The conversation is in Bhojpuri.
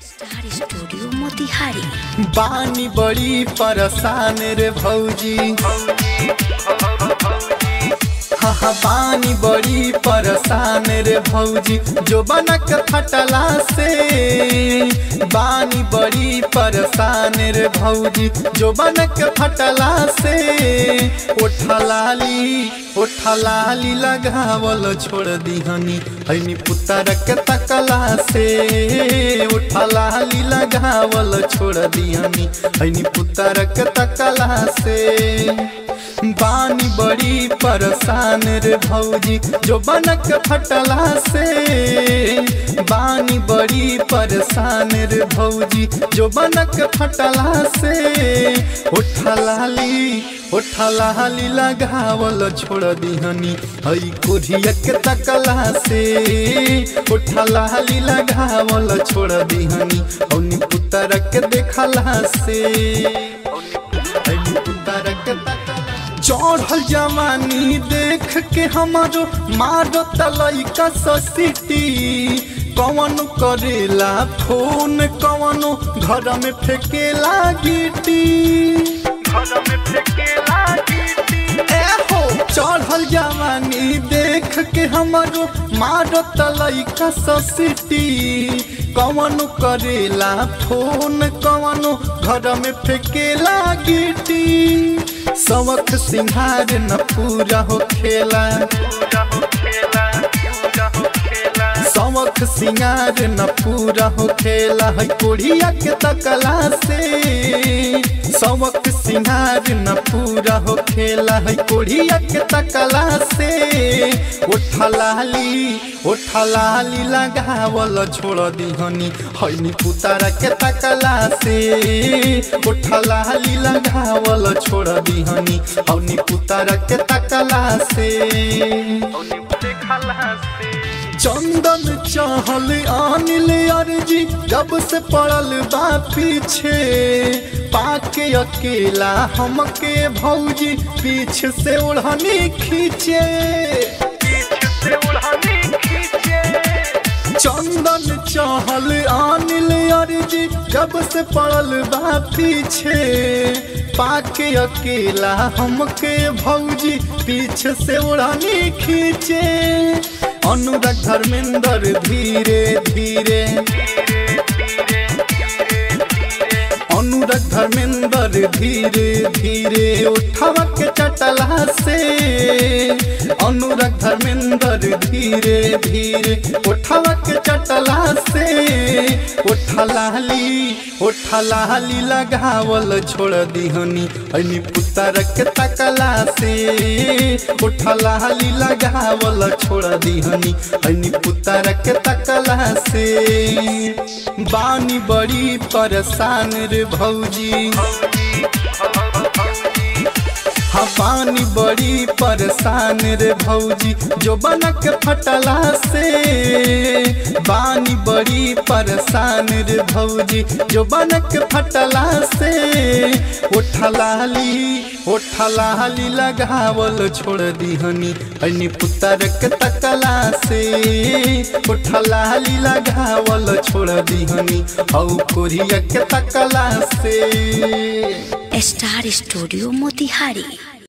Star studio Motihari. बानी बड़ी परेशान रे भौजी, हाँ बानी बड़ी परेशान रे भौजी, जो बनक फटला से बानी बड़ी परेशान रे भौजी, जो बनक फटला से उठलाली लगावल छोड़ दीहनी हनी पुतर के तकला से, उठलाली लगावल छोड़ दीहनी हनी पुतर के तकला से। बानी बड़ी परेशान रे भौजी, जो बनक फटला से बानी बड़ी परेशान रे भौजी, जो बनक फटला से उठलाली लगावल छोड़ दीहनी हई कोरिया के तकला से, उठलाली लगावल छोड़ दीहनी हनी पुतर के देखला से, हनी पुतर के तकला। चढ़ल जवानी देख के हमारो मारत लइका ससीटी, कौन करेला फोन कौन घर में फेंकेला गिटी, घर में फेंकेला गिटी। चढ़ल जवानी देख के हमारो मारत लइका ससीटी, कौन करेला फोन कौन घर में फेंकेला गिटी। सवख सिंहार न पूरा हो खेला, सवख सिंगार न पूरा हो खेला है कोढ़िया के तकला से, सवख सिंगार न पूरा हो खेला है कोढ़िया के तकला से। उठलाली लगावल छोड़ दीहनी हनी पुतारा के तकला से, उठलाली लगावल छोड़ दीहनी हनी पुतारा के तकला से। चंदन चहल अनिल अर्जी जब से पड़ल बा पीछे, पाके अकेला हमके भौजी पीछे से ओढ़नी खींचे, चंदन चहल अनिल अर्जी जब से पड़ल बा पीछे, पाके अकेला हमके भौजी पीछे से ओढ़नी खींचे। अनुराग धर्मेंद्र धीरे धीरे, अनुराग धर्मेंद्र धीरे धीरे उठावा के चटला से, अनुराग धर्मेंद्र धीरे धीरे उठावा के चटला से। उठलाली लगावल छोड़ दीहनी हनी पुतर के तकला से, उठलाली लगावल छोड़ दीहनी हनी पुतर के तकला से। बानी बड़ी परेशान रे भौजी, हाँ बानी बड़ी परेशान रे भौजी, जो बनक फटला से बानी बड़ी परेशान रे भौजी, जो बनक फटला से। उठलाली लगावल छोड़ दीहनी हनी पुतर के तकला से, उठलाली लगावल छोड़ दीहनी हौ कोरिया के तकला से। Star studio Motihari.